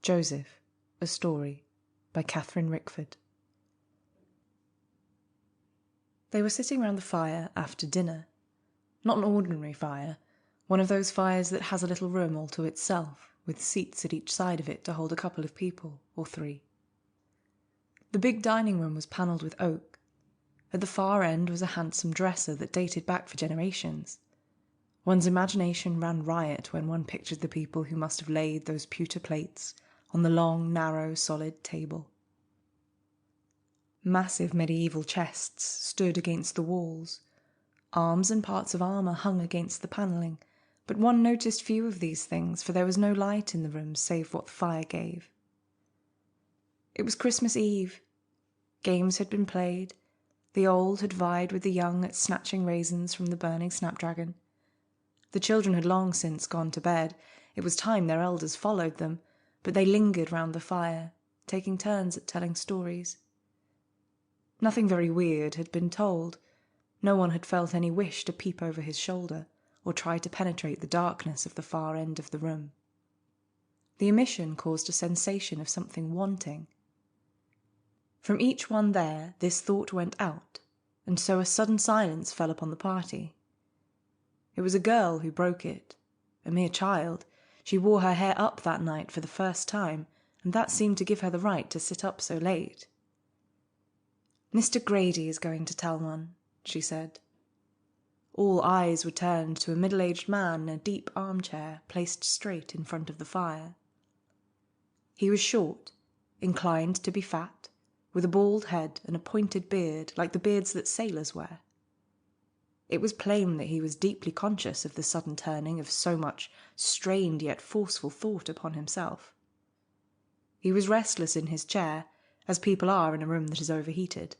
Joseph, a Story by Katherine Rickford. They were sitting round the fire after dinner. Not an ordinary fire, one of those fires that has a little room all to itself, with seats at each side of it to hold a couple of people, or three. The big dining room was panelled with oak. At the far end was a handsome dresser that dated back for generations. One's imagination ran riot when one pictured the people who must have laid those pewter plates on the long, narrow, solid table. Massive medieval chests stood against the walls. Arms and parts of armour hung against the panelling, but one noticed few of these things, for there was no light in the room save what the fire gave. It was Christmas Eve. Games had been played. The old had vied with the young at snatching raisins from the burning snapdragon. The children had long since gone to bed. It was time their elders followed them, but they lingered round the fire, taking turns at telling stories. Nothing very weird had been told. No one had felt any wish to peep over his shoulder or try to penetrate the darkness of the far end of the room. The omission caused a sensation of something wanting. From each one there this thought went out, and so a sudden silence fell upon the party. It was a girl who broke it, a mere child. She wore her hair up that night for the first time, and that seemed to give her the right to sit up so late. "Mr. Grady is going to tell one," she said. All eyes were turned to a middle-aged man in a deep armchair placed straight in front of the fire. He was short, inclined to be fat, with a bald head and a pointed beard like the beards that sailors wear. It was plain that he was deeply conscious of the sudden turning of so much strained yet forceful thought upon himself. He was restless in his chair, as people are in a room that is overheated.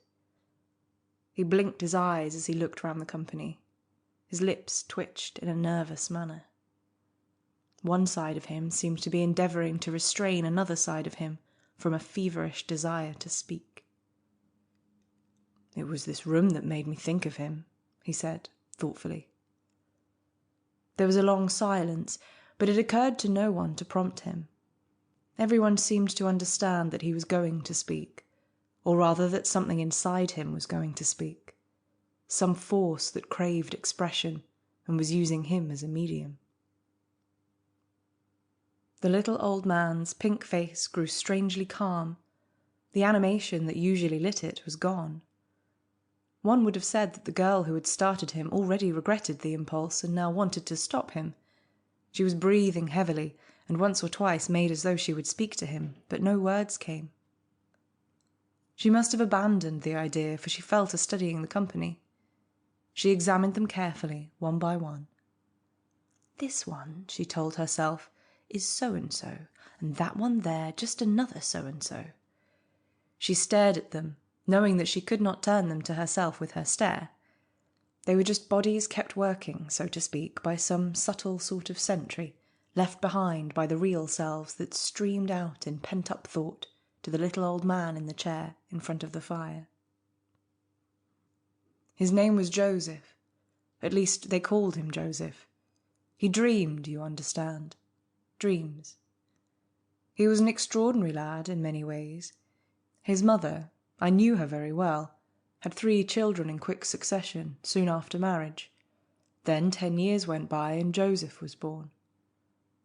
He blinked his eyes as he looked round the company. His lips twitched in a nervous manner. One side of him seemed to be endeavouring to restrain another side of him from a feverish desire to speak. "It was this room that made me think of him," he said, thoughtfully. There was a long silence, but it occurred to no one to prompt him. Everyone seemed to understand that he was going to speak, or rather that something inside him was going to speak, some force that craved expression and was using him as a medium. The little old man's pink face grew strangely calm. The animation that usually lit it was gone. One would have said that the girl who had started him already regretted the impulse and now wanted to stop him. She was breathing heavily and once or twice made as though she would speak to him, but no words came. She must have abandoned the idea, for she fell to studying the company. She examined them carefully, one by one. "This one," she told herself, "is so-and-so, and that one there just another so-and-so." She stared at them, knowing that she could not turn them to herself with her stare. They were just bodies kept working, so to speak, by some subtle sort of sentry, left behind by the real selves that streamed out in pent-up thought to the little old man in the chair in front of the fire. His name was Joseph. At least they called him Joseph. He dreamed, you understand. Dreams. He was an extraordinary lad in many ways. His mother, I knew her very well, had 3 children in quick succession, soon after marriage. Then 10 years went by and Joseph was born.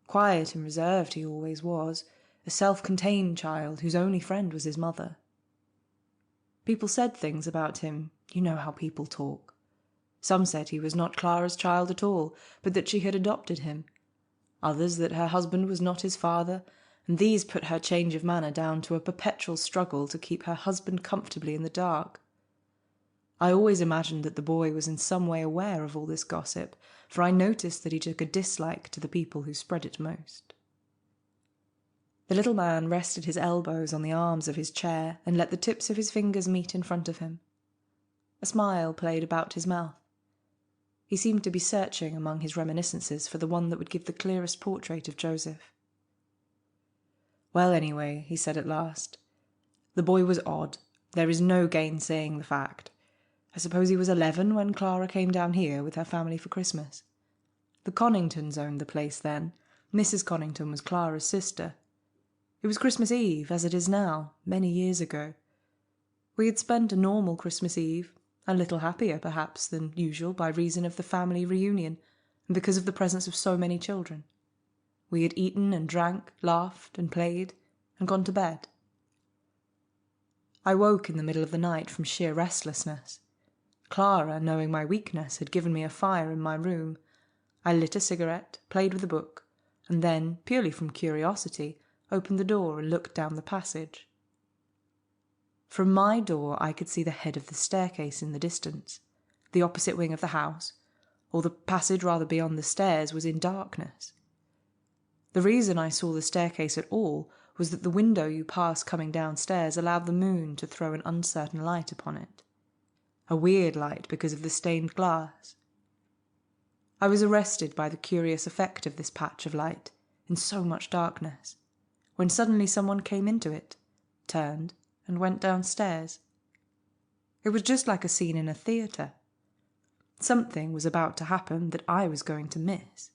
Quiet and reserved he always was, a self-contained child whose only friend was his mother. People said things about him, you know how people talk. Some said he was not Clara's child at all, but that she had adopted him. Others that her husband was not his father, and these put her change of manner down to a perpetual struggle to keep her husband comfortably in the dark. I always imagined that the boy was in some way aware of all this gossip, for I noticed that he took a dislike to the people who spread it most. The little man rested his elbows on the arms of his chair and let the tips of his fingers meet in front of him. A smile played about his mouth. He seemed to be searching among his reminiscences for the one that would give the clearest portrait of Joseph. "Well, anyway," he said at last, "the boy was odd. There is no gainsaying the fact. I suppose he was 11 when Clara came down here with her family for Christmas. The Conningtons owned the place then. Mrs. Connington was Clara's sister. It was Christmas Eve, as it is now, many years ago. We had spent a normal Christmas Eve, a little happier perhaps than usual by reason of the family reunion and because of the presence of so many children. We had eaten and drank, laughed and played, and gone to bed. I woke in the middle of the night from sheer restlessness. Clara, knowing my weakness, had given me a fire in my room. I lit a cigarette, played with a book, and then, purely from curiosity, opened the door and looked down the passage. From my door I could see the head of the staircase in the distance. The opposite wing of the house, or the passage rather beyond the stairs, was in darkness. The reason I saw the staircase at all was that the window you pass coming downstairs allowed the moon to throw an uncertain light upon it. A weird light because of the stained glass. I was arrested by the curious effect of this patch of light in so much darkness, when suddenly someone came into it, turned, and went downstairs. It was just like a scene in a theatre. Something was about to happen that I was going to miss.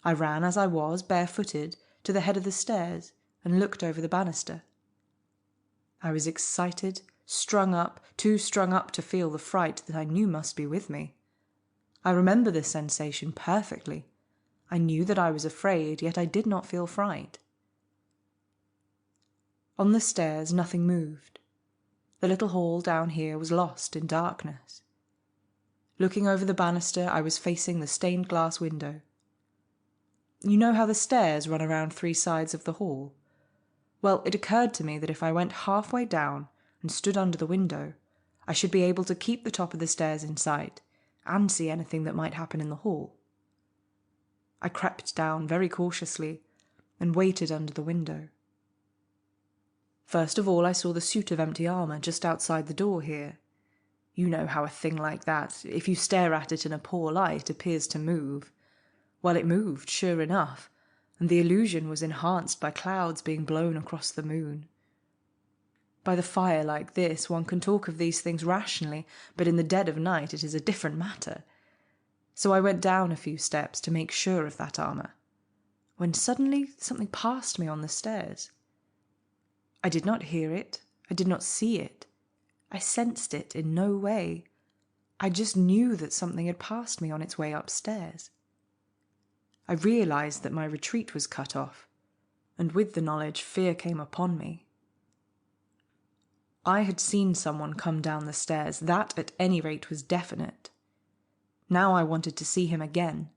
I ran as I was, barefooted, to the head of the stairs and looked over the banister. I was excited, strung up, too strung up to feel the fright that I knew must be with me. I remember this sensation perfectly. I knew that I was afraid, yet I did not feel fright. On the stairs nothing moved. The little hall down here was lost in darkness. Looking over the banister, I was facing the stained glass window. You know how the stairs run around 3 sides of the hall? Well, it occurred to me that if I went halfway down and stood under the window, I should be able to keep the top of the stairs in sight and see anything that might happen in the hall. I crept down very cautiously and waited under the window. First of all, I saw the suit of empty armour just outside the door here. You know how a thing like that, if you stare at it in a poor light, appears to move. Well, it moved, sure enough, and the illusion was enhanced by clouds being blown across the moon. By the fire like this, one can talk of these things rationally, but in the dead of night it is a different matter. So I went down a few steps to make sure of that armour, when suddenly something passed me on the stairs. I did not hear it, I did not see it, I sensed it in no way. I just knew that something had passed me on its way upstairs. I realised that my retreat was cut off, and with the knowledge fear came upon me. I had seen someone come down the stairs, that at any rate was definite. Now I wanted to see him again.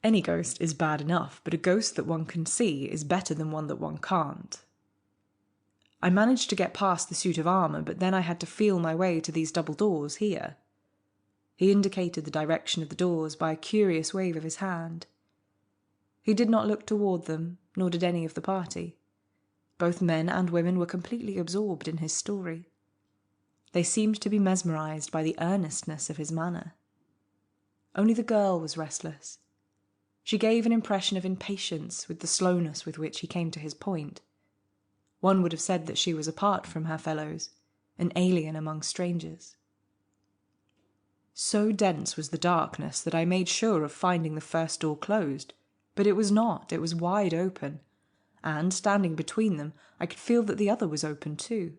Any ghost is bad enough, but a ghost that one can see is better than one that one can't. I managed to get past the suit of armour, but then I had to feel my way to these double doors here. He indicated the direction of the doors by a curious wave of his hand. He did not look toward them, nor did any of the party. Both men and women were completely absorbed in his story. They seemed to be mesmerised by the earnestness of his manner. Only the girl was restless. She gave an impression of impatience with the slowness with which he came to his point. One would have said that she was apart from her fellows, an alien among strangers. So dense was the darkness that I made sure of finding the first door closed, but it was not, it was wide open, and, standing between them, I could feel that the other was open too.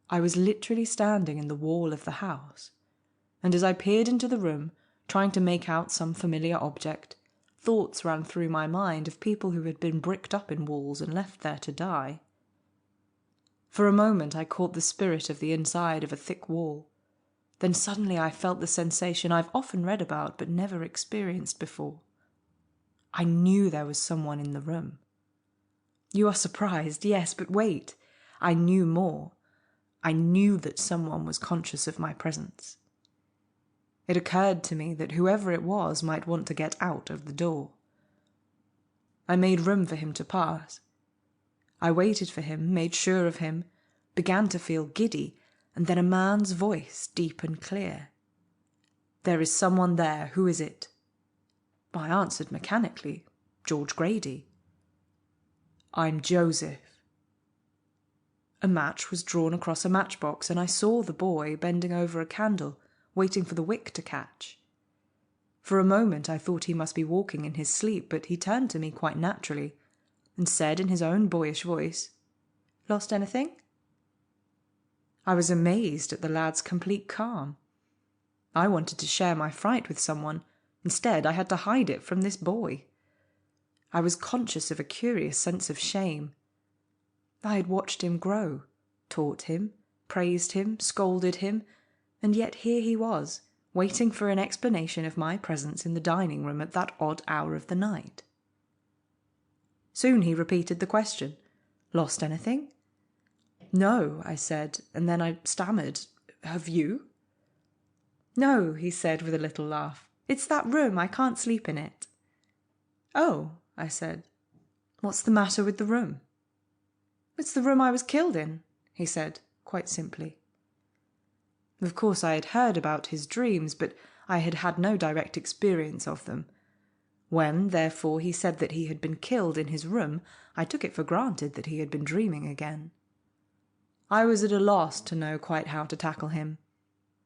I was literally standing in the wall of the house, and as I peered into the room, trying to make out some familiar object, thoughts ran through my mind of people who had been bricked up in walls and left there to die. For a moment I caught the spirit of the inside of a thick wall. Then suddenly I felt the sensation I've often read about but never experienced before. I knew there was someone in the room. You are surprised, yes, but wait. I knew more. I knew that someone was conscious of my presence. It occurred to me that whoever it was might want to get out of the door. I made room for him to pass. I waited for him, made sure of him, began to feel giddy, and then a man's voice, deep and clear. "There is someone there. Who is it?" I answered mechanically, "George Grady." "I'm Joseph." A match was drawn across a matchbox, and I saw the boy bending over a candle, waiting for the wick to catch. For a moment I thought he must be walking in his sleep, but he turned to me quite naturally. and said in his own boyish voice, "Lost anything?" I was amazed at the lad's complete calm. I wanted to share my fright with someone. Instead, I had to hide it from this boy. I was conscious of a curious sense of shame. I had watched him grow, taught him, praised him, scolded him, and yet here he was, waiting for an explanation of my presence in the dining room at that odd hour of the night. Soon he repeated the question, "Lost anything?" "No," I said, and then I stammered, "Have you?" "No," he said with a little laugh. "It's that room. I can't sleep in it." "Oh," I said. "What's the matter with the room?" "It's the room I was killed in," he said, quite simply. Of course I had heard about his dreams, but I had had no direct experience of them. When, therefore, he said that he had been killed in his room, I took it for granted that he had been dreaming again. I was at a loss to know quite how to tackle him,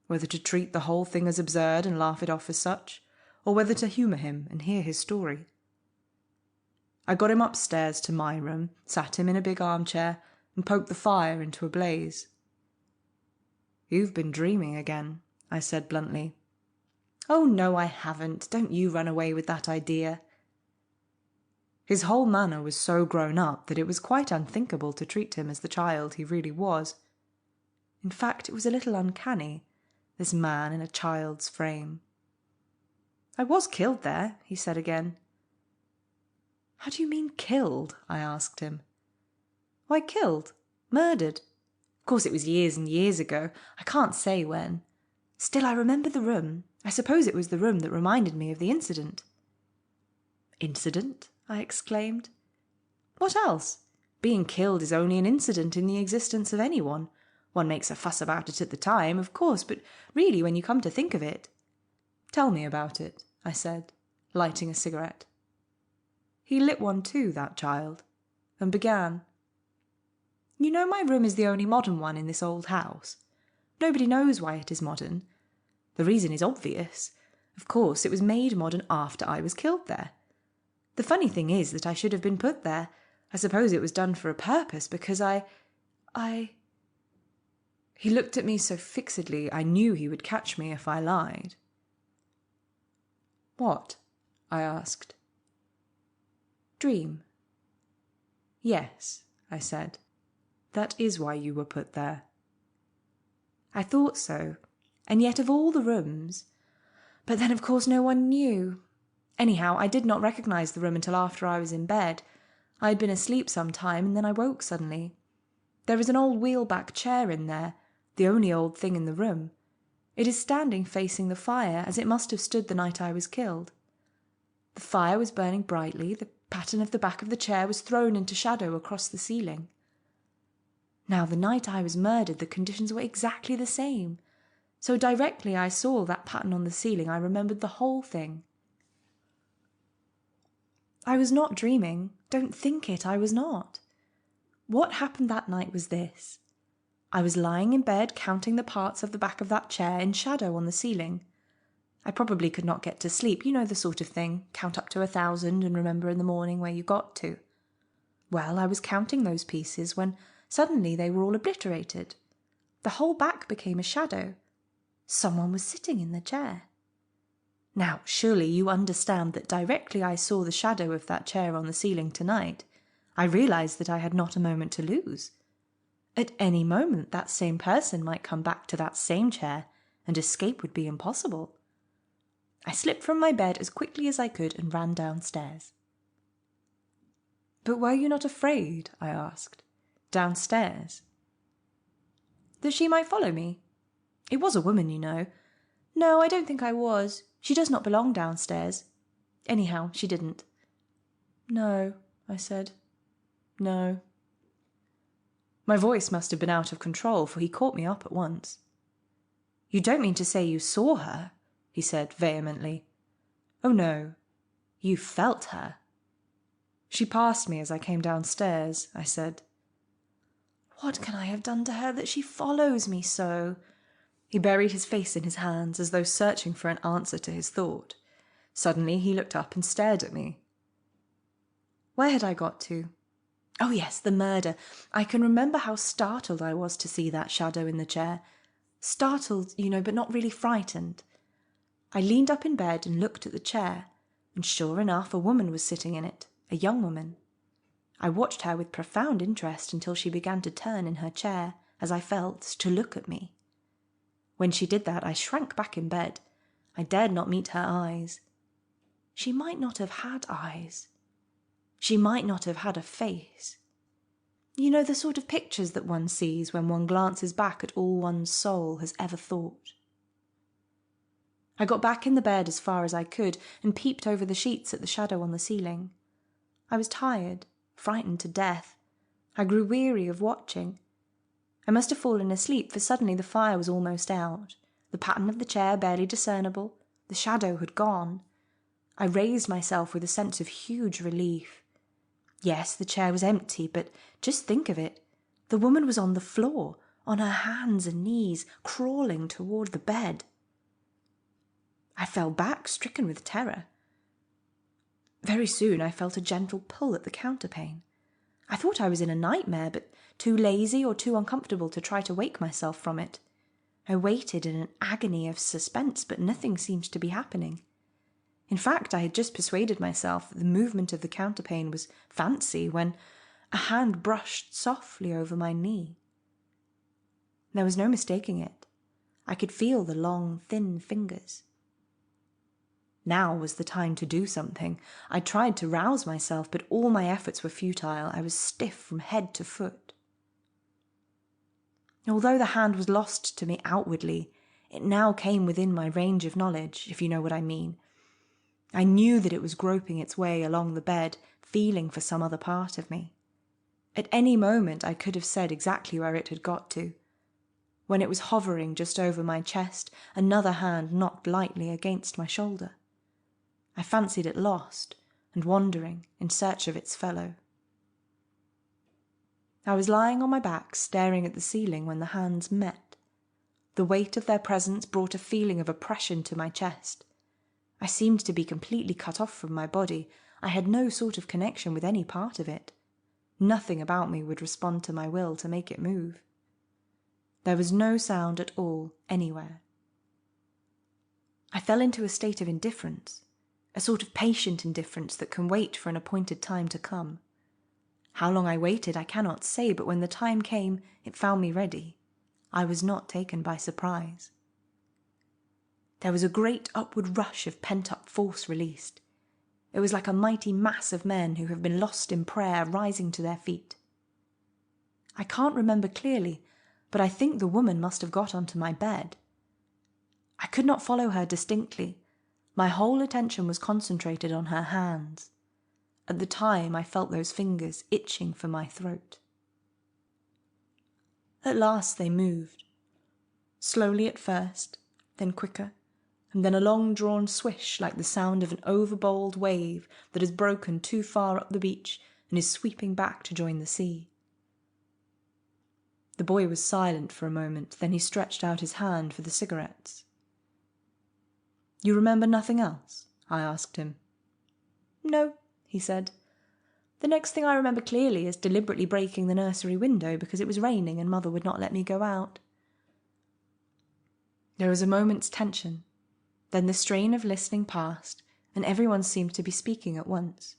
whether to treat the whole thing as absurd and laugh it off as such, or whether to humour him and hear his story. I got him upstairs to my room, sat him in a big armchair, and poked the fire into a blaze. "You've been dreaming again," I said bluntly. "Oh, no, I haven't. Don't you run away with that idea." His whole manner was so grown up that it was quite unthinkable to treat him as the child he really was. In fact, it was a little uncanny, this man in a child's frame. "I was killed there," he said again. "How do you mean killed?" I asked him. "Why, killed. Murdered. Of course it was years and years ago. I can't say when. Still, I remember the room. I suppose it was the room that reminded me of the incident." "Incident?" I exclaimed. "What else? Being killed is only an incident in the existence of anyone. One makes a fuss about it at the time, of course, but really when you come to think of it—" "Tell me about it," I said, lighting a cigarette. He lit one too, that child, and began. "You know my room is the only modern one in this old house. Nobody knows why it is modern. The reason is obvious. Of course, it was made modern after I was killed there. The funny thing is that I should have been put there. I suppose it was done for a purpose, because I... He looked at me so fixedly I knew he would catch me if I lied. "What?" I asked. "Dream." "Yes," I said. "That is why you were put there." I thought so, and yet of all the rooms... But then of course no one knew. Anyhow, I did not recognise the room until after I was in bed. I had been asleep some time, and then I woke suddenly. There is an old wheel-back chair in there, the only old thing in the room. It is standing facing the fire, as it must have stood the night I was killed. The fire was burning brightly, the pattern of the back of the chair was thrown into shadow across the ceiling. Now, the night I was murdered, the conditions were exactly the same. So directly I saw that pattern on the ceiling, I remembered the whole thing. I was not dreaming. Don't think it, I was not. What happened that night was this. I was lying in bed counting the parts of the back of that chair in shadow on the ceiling. I probably could not get to sleep, you know the sort of thing, count up to 1,000 and remember in the morning where you got to. Well, I was counting those pieces when suddenly they were all obliterated. The whole back became a shadow. Someone was sitting in the chair. Now, surely you understand that directly I saw the shadow of that chair on the ceiling tonight, I realised that I had not a moment to lose. At any moment that same person might come back to that same chair, and escape would be impossible. I slipped from my bed as quickly as I could and ran downstairs. "But were you not afraid," I asked, "downstairs?" "That she might follow me? It was a woman, you know. No, I don't think I was. She does not belong downstairs. Anyhow, she didn't." "No," I said. "No." My voice must have been out of control, for he caught me up at once. "You don't mean to say you saw her?" he said vehemently. "Oh, no. You felt her." "She passed me as I came downstairs," I said. "What can I have done to her that she follows me so?" He buried his face in his hands, as though searching for an answer to his thought. Suddenly he looked up and stared at me. Where had I got to? Oh yes, the murder. I can remember how startled I was to see that shadow in the chair. Startled, but not really frightened. I leaned up in bed and looked at the chair, and sure enough, a woman was sitting in it, a young woman. I watched her with profound interest until she began to turn in her chair, as I felt, to look at me. When she did that, I shrank back in bed. I dared not meet her eyes. She might not have had eyes. She might not have had a face. You know, the sort of pictures that one sees when one glances back at all one's soul has ever thought. I got back in the bed as far as I could and peeped over the sheets at the shadow on the ceiling. I was tired, frightened to death. I grew weary of watching. I must have fallen asleep, for suddenly the fire was almost out, the pattern of the chair barely discernible, the shadow had gone. I raised myself with a sense of huge relief. Yes, the chair was empty, but just think of it. The woman was on the floor, on her hands and knees, crawling toward the bed. I fell back, stricken with terror. Very soon I felt a gentle pull at the counterpane. I thought I was in a nightmare, but too lazy or too uncomfortable to try to wake myself from it. I waited in an agony of suspense, but nothing seemed to be happening. In fact, I had just persuaded myself that the movement of the counterpane was fancy when a hand brushed softly over my knee. There was no mistaking it. I could feel the long, thin fingers. Now was the time to do something. I tried to rouse myself, but all my efforts were futile. I was stiff from head to foot. Although the hand was lost to me outwardly, it now came within my range of knowledge, if you know what I mean. I knew that it was groping its way along the bed, feeling for some other part of me. At any moment I could have said exactly where it had got to. When it was hovering just over my chest, another hand knocked lightly against my shoulder. I fancied it lost and wandering in search of its fellow. I was lying on my back, staring at the ceiling when the hands met. The weight of their presence brought a feeling of oppression to my chest. I seemed to be completely cut off from my body. I had no sort of connection with any part of it. Nothing about me would respond to my will to make it move. There was no sound at all, anywhere. I fell into a state of indifference, a sort of patient indifference that can wait for an appointed time to come. How long I waited I cannot say, but when the time came, it found me ready. I was not taken by surprise. There was a great upward rush of pent-up force released. It was like a mighty mass of men who have been lost in prayer rising to their feet. I can't remember clearly, but I think the woman must have got onto my bed. I could not follow her distinctly. My whole attention was concentrated on her hands. At the time I felt those fingers itching for my throat. At last they moved. Slowly at first, then quicker, and then a long-drawn swish like the sound of an over-bowled wave that has broken too far up the beach and is sweeping back to join the sea. The boy was silent for a moment, then he stretched out his hand for the cigarettes. "You remember nothing else?" I asked him. "No," he said. "The next thing I remember clearly is deliberately breaking the nursery window because it was raining and Mother would not let me go out." There was a moment's tension. Then the strain of listening passed, and everyone seemed to be speaking at once.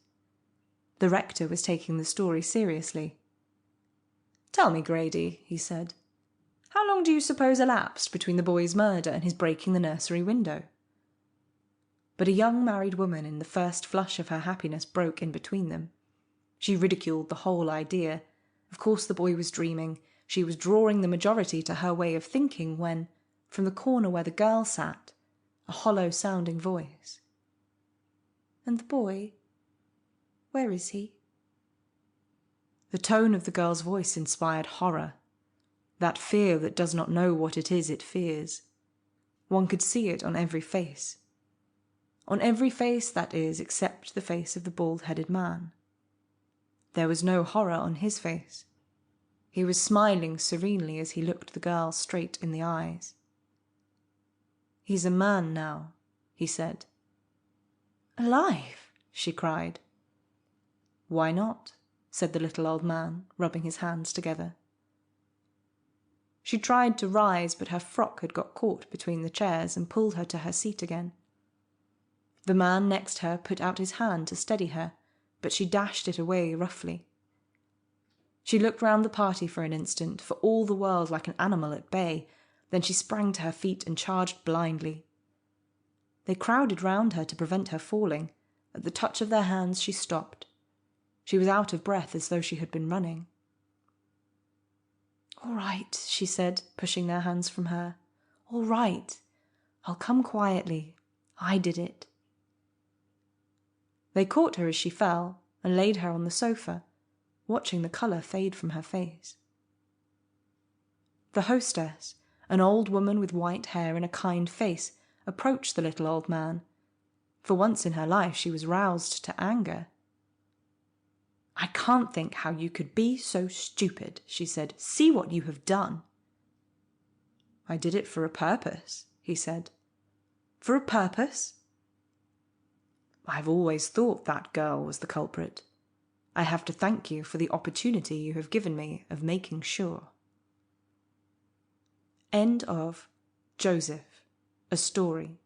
The rector was taking the story seriously. "Tell me, Grady," he said, "how long do you suppose elapsed between the boy's murder and his breaking the nursery window?" But a young married woman in the first flush of her happiness broke in between them. She ridiculed the whole idea. Of course the boy was dreaming. She was drawing the majority to her way of thinking when, from the corner where the girl sat, a hollow-sounding voice. "And the boy? Where is he?" The tone of the girl's voice inspired horror. That fear that does not know what it is it fears. One could see it on every face. On every face, that is, except the face of the bald-headed man. There was no horror on his face. He was smiling serenely as he looked the girl straight in the eyes. "He's a man now," he said. "Alive!" she cried. "Why not?" said the little old man, rubbing his hands together. She tried to rise, but her frock had got caught between the chairs and pulled her to her seat again. The man next her put out his hand to steady her, but she dashed it away roughly. She looked round the party for an instant, for all the world like an animal at bay, then she sprang to her feet and charged blindly. They crowded round her to prevent her falling. At the touch of their hands she stopped. She was out of breath as though she had been running. "All right," she said, pushing their hands from her. "All right. I'll come quietly. I did it." They caught her as she fell and laid her on the sofa, watching the colour fade from her face. The hostess, an old woman with white hair and a kind face, approached the little old man. For once in her life she was roused to anger. "I can't think how you could be so stupid," she said. "See what you have done." "I did it for a purpose," he said. "For a purpose?" "I've always thought that girl was the culprit. I have to thank you for the opportunity you have given me of making sure." End of Joseph, a story